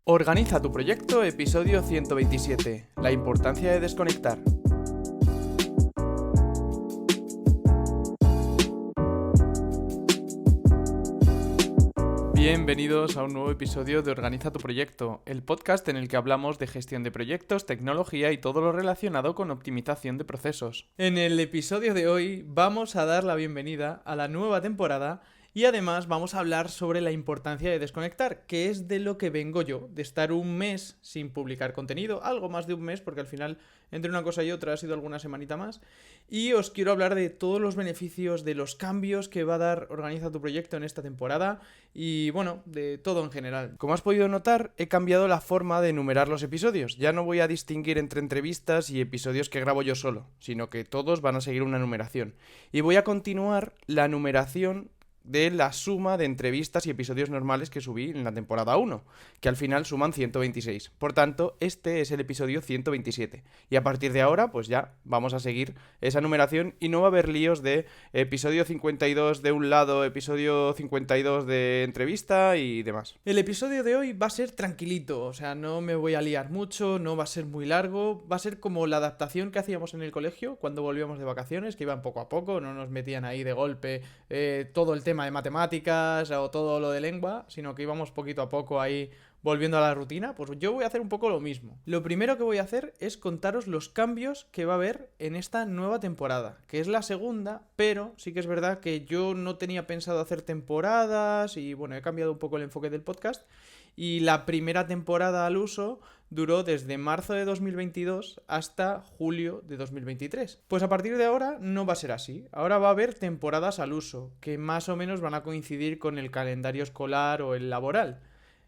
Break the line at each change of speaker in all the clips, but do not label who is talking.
Organiza tu proyecto, episodio 127. La importancia de desconectar. Bienvenidos a un nuevo episodio de Organiza tu proyecto, el podcast en el que hablamos de gestión de proyectos, tecnología y todo lo relacionado con optimización de procesos. En el episodio de hoy vamos a dar la bienvenida a la nueva temporada y además vamos a hablar sobre la importancia de desconectar, que es de lo que vengo yo, de estar un mes sin publicar contenido, algo más de un mes, porque al final entre una cosa y otra ha sido alguna semanita más, y os quiero hablar de todos los beneficios, de los cambios que va a dar Organiza tu proyecto en esta temporada y bueno, de todo en general. Como has podido notar, he cambiado la forma de enumerar los episodios, ya no voy a distinguir entre entrevistas y episodios que grabo yo solo, sino que todos van a seguir una numeración, y voy a continuar la numeración de la suma de entrevistas y episodios normales que subí en la temporada 1, que al final suman 126. Por tanto, este es el episodio 127. Y a partir de ahora, pues ya vamos a seguir esa numeración y no va a haber líos de episodio 52 de un lado, episodio 52 de entrevista y demás. El episodio de hoy va a ser tranquilito, o sea, no me voy a liar mucho, no va a ser muy largo, va a ser como la adaptación que hacíamos en el colegio cuando volvíamos de vacaciones, que iban poco a poco, no nos metían ahí de golpe todo el tema de matemáticas o todo lo de lengua, sino que íbamos poquito a poco ahí volviendo a la rutina. Pues yo voy a hacer un poco lo mismo. Lo primero que voy a hacer es contaros los cambios que va a haber en esta nueva temporada, que es la segunda, pero sí que es verdad que yo no tenía pensado hacer temporadas y bueno, he cambiado un poco el enfoque del podcast. Y la primera temporada al uso duró desde marzo de 2022 hasta julio de 2023. Pues a partir de ahora no va a ser así. Ahora va a haber temporadas al uso, que más o menos van a coincidir con el calendario escolar o el laboral.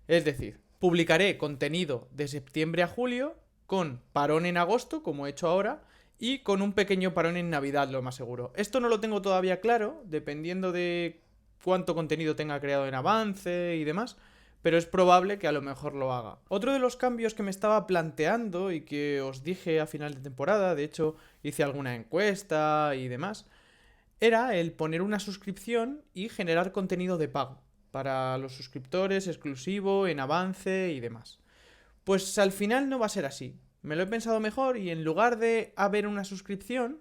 Es decir, publicaré contenido de septiembre a julio, con parón en agosto, como he hecho ahora, y con un pequeño parón en Navidad, lo más seguro. Esto no lo tengo todavía claro, dependiendo de cuánto contenido tenga creado en avance y demás, pero es probable que a lo mejor lo haga. Otro de los cambios que me estaba planteando y que os dije a final de temporada, de hecho hice alguna encuesta y demás, era el poner una suscripción y generar contenido de pago para los suscriptores, exclusivo, en avance y demás. Pues al final no va a ser así. Me lo he pensado mejor y en lugar de haber una suscripción,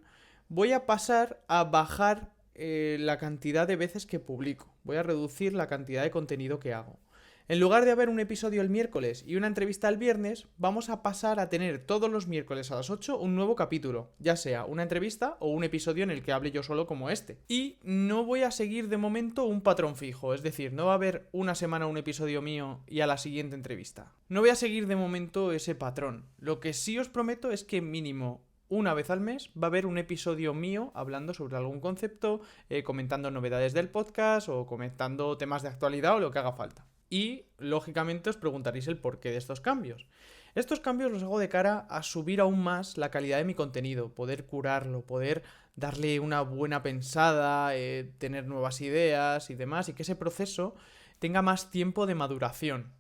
voy a pasar a bajar la cantidad de veces que publico. Voy a reducir la cantidad de contenido que hago. En lugar de haber un episodio el miércoles y una entrevista el viernes, vamos a pasar a tener todos los miércoles a las 8 un nuevo capítulo, ya sea una entrevista o un episodio en el que hable yo solo como este. Y no voy a seguir de momento un patrón fijo, es decir, no va a haber una semana un episodio mío y a la siguiente entrevista. No voy a seguir de momento ese patrón. Lo que sí os prometo es que mínimo una vez al mes va a haber un episodio mío hablando sobre algún concepto, comentando novedades del podcast o comentando temas de actualidad o lo que haga falta. Y, lógicamente, os preguntaréis el porqué de estos cambios. Estos cambios los hago de cara a subir aún más la calidad de mi contenido, poder curarlo, poder darle una buena pensada, tener nuevas ideas y demás, y que ese proceso tenga más tiempo de maduración.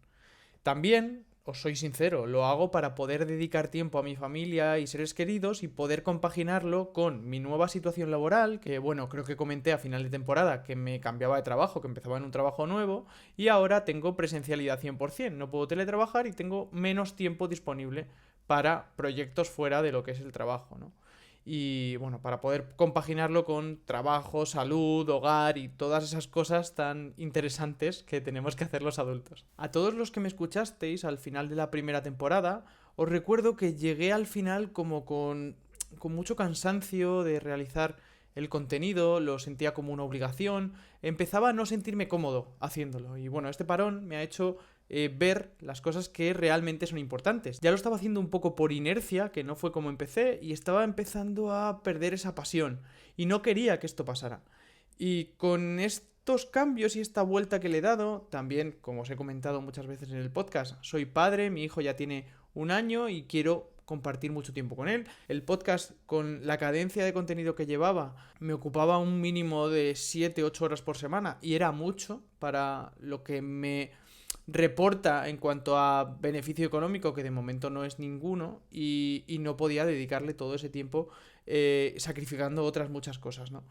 También, os soy sincero, lo hago para poder dedicar tiempo a mi familia y seres queridos y poder compaginarlo con mi nueva situación laboral, que bueno, creo que comenté a final de temporada que me cambiaba de trabajo, que empezaba en un trabajo nuevo y ahora tengo presencialidad 100%, no puedo teletrabajar y tengo menos tiempo disponible para proyectos fuera de lo que es el trabajo, ¿no? Y bueno, para poder compaginarlo con trabajo, salud, hogar y todas esas cosas tan interesantes que tenemos que hacer los adultos. A todos los que me escuchasteis al final de la primera temporada, os recuerdo que llegué al final como con mucho cansancio de realizar el contenido, lo sentía como una obligación, empezaba a no sentirme cómodo haciéndolo. Y bueno, este parón me ha hecho ver las cosas que realmente son importantes. Ya lo estaba haciendo un poco por inercia, que no fue como empecé, y estaba empezando a perder esa pasión. Y no quería que esto pasara. Y con estos cambios y esta vuelta que le he dado, también, como os he comentado muchas veces en el podcast, soy padre, mi hijo ya tiene 1 año y quiero compartir mucho tiempo con él. El podcast, con la cadencia de contenido que llevaba, me ocupaba un mínimo de 7-8 horas por semana y era mucho para lo que me reporta en cuanto a beneficio económico, que de momento no es ninguno, y no podía dedicarle todo ese tiempo sacrificando otras muchas cosas, ¿no?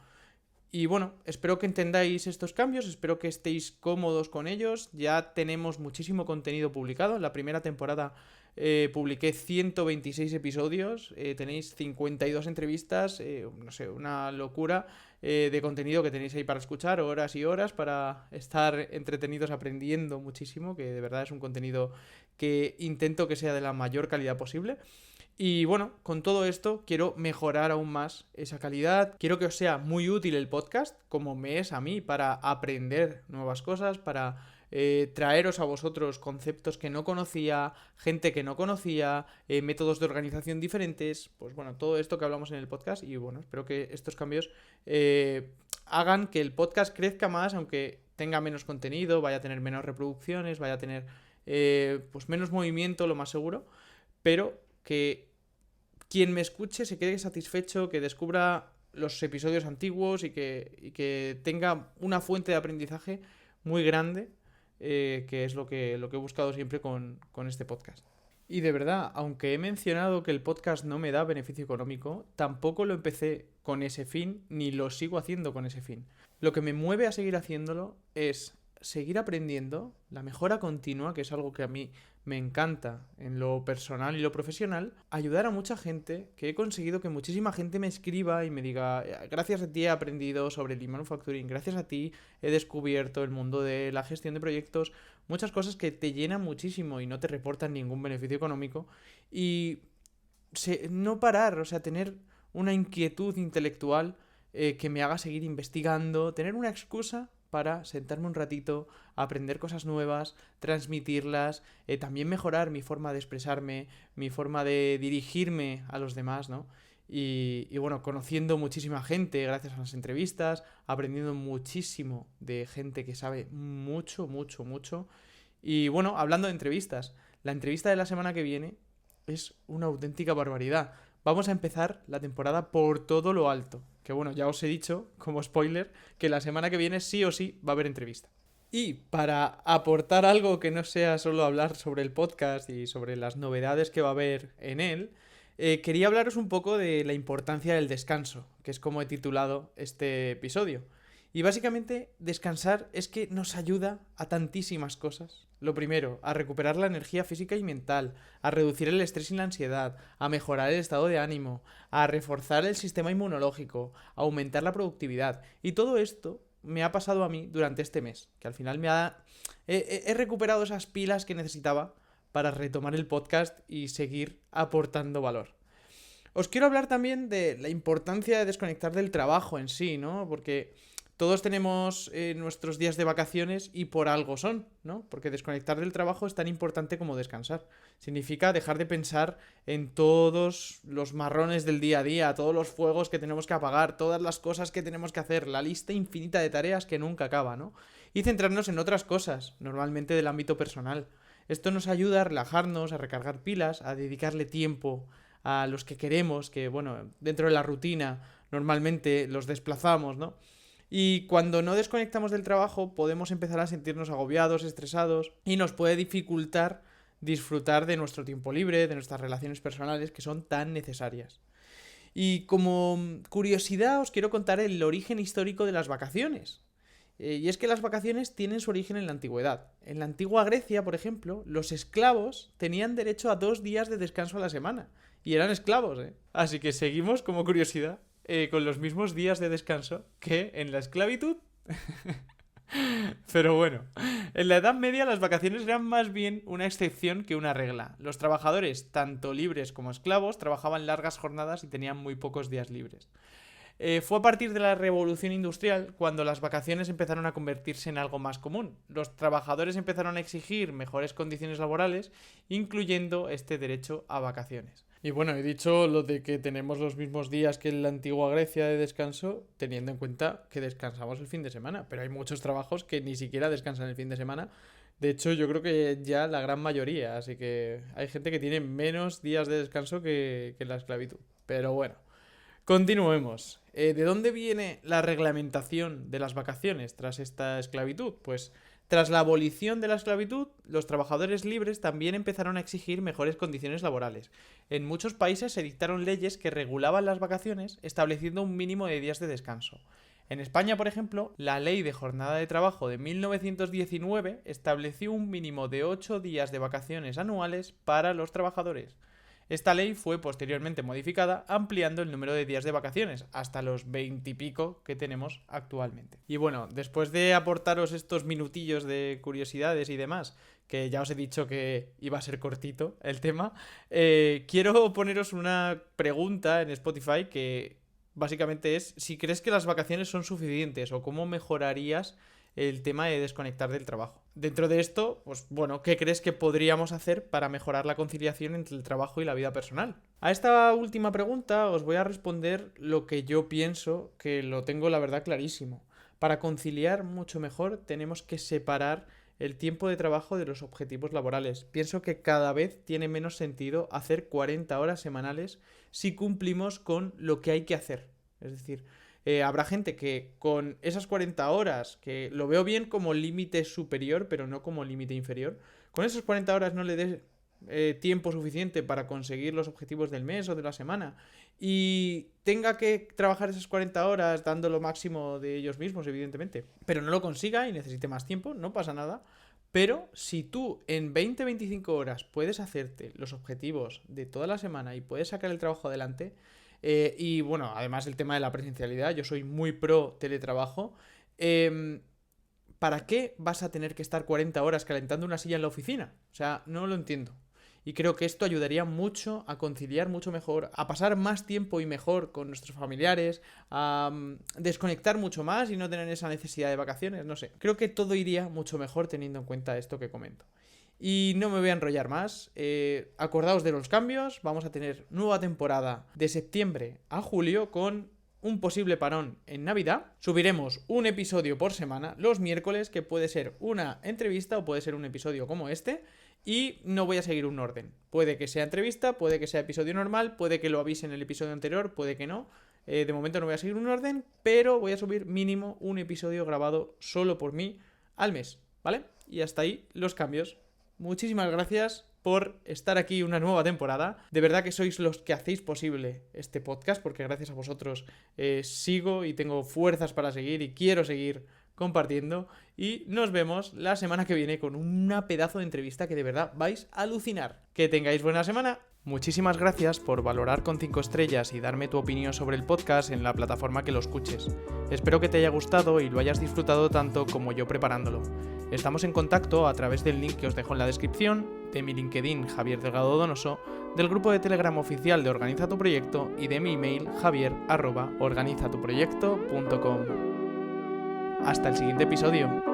Y bueno, espero que entendáis estos cambios, espero que estéis cómodos con ellos. Ya tenemos muchísimo contenido publicado. En la primera temporada publiqué 126 episodios, tenéis 52 entrevistas, no sé, una locura de contenido que tenéis ahí para escuchar, horas y horas para estar entretenidos aprendiendo muchísimo, que de verdad es un contenido que intento que sea de la mayor calidad posible. Y bueno, con todo esto quiero mejorar aún más esa calidad. Quiero que os sea muy útil el podcast, como me es a mí, para aprender nuevas cosas, para traeros a vosotros conceptos que no conocía, gente que no conocía, métodos de organización diferentes. Pues bueno, todo esto que hablamos en el podcast. Y bueno, espero que estos cambios hagan que el podcast crezca más, aunque tenga menos contenido, vaya a tener menos reproducciones, vaya a tener pues menos movimiento, lo más seguro. Pero que quien me escuche se quede satisfecho, que descubra los episodios antiguos y que tenga una fuente de aprendizaje muy grande, que es lo que he buscado siempre con este podcast. Y de verdad, aunque he mencionado que el podcast no me da beneficio económico, tampoco lo empecé con ese fin, ni lo sigo haciendo con ese fin. Lo que me mueve a seguir haciéndolo es seguir aprendiendo, la mejora continua, que es algo que a mí me encanta en lo personal y lo profesional, ayudar a mucha gente, que he conseguido que muchísima gente me escriba y me diga, gracias a ti he aprendido sobre Lean Manufacturing, gracias a ti he descubierto el mundo de la gestión de proyectos, muchas cosas que te llenan muchísimo y no te reportan ningún beneficio económico, y no parar, o sea, tener una inquietud intelectual que me haga seguir investigando, tener una excusa para sentarme un ratito, aprender cosas nuevas, transmitirlas, también mejorar mi forma de expresarme, mi forma de dirigirme a los demás, ¿no? Y bueno, conociendo muchísima gente gracias a las entrevistas, aprendiendo muchísimo de gente que sabe mucho, mucho, mucho. Y bueno, hablando de entrevistas, la entrevista de la semana que viene es una auténtica barbaridad. Vamos a empezar la temporada por todo lo alto. Que bueno, ya os he dicho, como spoiler, que la semana que viene sí o sí va a haber entrevista. Y para aportar algo que no sea solo hablar sobre el podcast y sobre las novedades que va a haber en él, quería hablaros un poco de la importancia del descanso, que es como he titulado este episodio. Y básicamente descansar es que nos ayuda a tantísimas cosas. Lo primero, a recuperar la energía física y mental, a reducir el estrés y la ansiedad, a mejorar el estado de ánimo, a reforzar el sistema inmunológico, a aumentar la productividad. Y todo esto me ha pasado a mí durante este mes, que al final he recuperado esas pilas que necesitaba para retomar el podcast y seguir aportando valor. Os quiero hablar también de la importancia de desconectar del trabajo en sí, ¿no? Porque todos tenemos nuestros días de vacaciones y por algo son, ¿no? Porque desconectar del trabajo es tan importante como descansar. Significa dejar de pensar en todos los marrones del día a día, todos los fuegos que tenemos que apagar, todas las cosas que tenemos que hacer, la lista infinita de tareas que nunca acaba, ¿no? Y centrarnos en otras cosas, normalmente del ámbito personal. Esto nos ayuda a relajarnos, a recargar pilas, a dedicarle tiempo a los que queremos, que, bueno, dentro de la rutina normalmente los desplazamos, ¿no? Y cuando no desconectamos del trabajo podemos empezar a sentirnos agobiados, estresados y nos puede dificultar disfrutar de nuestro tiempo libre, de nuestras relaciones personales que son tan necesarias. Y como curiosidad os quiero contar el origen histórico de las vacaciones. Y es que las vacaciones tienen su origen en la antigüedad. En la antigua Grecia, por ejemplo, los esclavos tenían derecho a 2 días de descanso a la semana. Y eran esclavos, ¿eh? Así que seguimos, como curiosidad, con los mismos días de descanso que en la esclavitud. Pero bueno, en la Edad Media las vacaciones eran más bien una excepción que una regla. Los trabajadores, tanto libres como esclavos, trabajaban largas jornadas y tenían muy pocos días libres. Fue a partir de la Revolución Industrial cuando las vacaciones empezaron a convertirse en algo más común. Los trabajadores empezaron a exigir mejores condiciones laborales, incluyendo este derecho a vacaciones. Y bueno, he dicho lo de que tenemos los mismos días que en la antigua Grecia de descanso, teniendo en cuenta que descansamos el fin de semana, pero hay muchos trabajos que ni siquiera descansan el fin de semana. De hecho, yo creo que ya la gran mayoría, así que hay gente que tiene menos días de descanso que la esclavitud. Pero bueno. Continuemos. ¿De dónde viene la reglamentación de las vacaciones tras esta esclavitud? Pues tras la abolición de la esclavitud, los trabajadores libres también empezaron a exigir mejores condiciones laborales. En muchos países se dictaron leyes que regulaban las vacaciones, estableciendo un mínimo de días de descanso. En España, por ejemplo, la Ley de Jornada de Trabajo de 1919 estableció un mínimo de 8 días de vacaciones anuales para los trabajadores. Esta ley fue posteriormente modificada ampliando el número de días de vacaciones hasta los 20 y pico que tenemos actualmente. Y bueno, después de aportaros estos minutillos de curiosidades y demás, que ya os he dicho que iba a ser cortito el tema, quiero poneros una pregunta en Spotify que básicamente es si crees que las vacaciones son suficientes o cómo mejorarías el tema de desconectar del trabajo. Dentro de esto, pues bueno, ¿qué crees que podríamos hacer para mejorar la conciliación entre el trabajo y la vida personal? A esta última pregunta os voy a responder lo que yo pienso, que lo tengo la verdad clarísimo. Para conciliar mucho mejor tenemos que separar el tiempo de trabajo de los objetivos laborales. Pienso que cada vez tiene menos sentido hacer 40 horas semanales si cumplimos con lo que hay que hacer. Es decir, habrá gente que con esas 40 horas, que lo veo bien como límite superior, pero no como límite inferior, con esas 40 horas no le des tiempo suficiente para conseguir los objetivos del mes o de la semana y tenga que trabajar esas 40 horas dando lo máximo de ellos mismos, evidentemente, pero no lo consiga y necesite más tiempo, no pasa nada. Pero si tú en 20-25 horas puedes hacerte los objetivos de toda la semana y puedes sacar el trabajo adelante, y bueno, además el tema de la presencialidad, yo soy muy pro teletrabajo, ¿para qué vas a tener que estar 40 horas calentando una silla en la oficina? O sea, no lo entiendo. Y creo que esto ayudaría mucho a conciliar mucho mejor, a pasar más tiempo y mejor con nuestros familiares, a desconectar mucho más y no tener esa necesidad de vacaciones, no sé. Creo que todo iría mucho mejor teniendo en cuenta esto que comento. Y no me voy a enrollar más, acordaos de los cambios, vamos a tener nueva temporada de septiembre a julio con un posible parón en Navidad. Subiremos un episodio por semana los miércoles, que puede ser una entrevista o puede ser un episodio como este. Y no voy a seguir un orden. Puede que sea entrevista, puede que sea episodio normal, puede que lo avise en el episodio anterior, puede que no. De momento no voy a seguir un orden, pero voy a subir mínimo un episodio grabado solo por mí al mes, ¿vale? Y hasta ahí los cambios. Muchísimas gracias por estar aquí una nueva temporada. De verdad que sois los que hacéis posible este podcast, porque gracias a vosotros sigo y tengo fuerzas para seguir y quiero seguir compartiendo. Y nos vemos la semana que viene con una pedazo de entrevista que de verdad vais a alucinar. Que tengáis buena semana. Muchísimas gracias por valorar con 5 estrellas y darme tu opinión sobre el podcast en la plataforma que lo escuches. Espero que te haya gustado y lo hayas disfrutado tanto como yo preparándolo. Estamos en contacto a través del link que os dejo en la descripción, de mi LinkedIn Javier Delgado Donoso, del grupo de Telegram oficial de Organiza tu Proyecto y de mi email javier@organizatuproyecto.com. Hasta el siguiente episodio.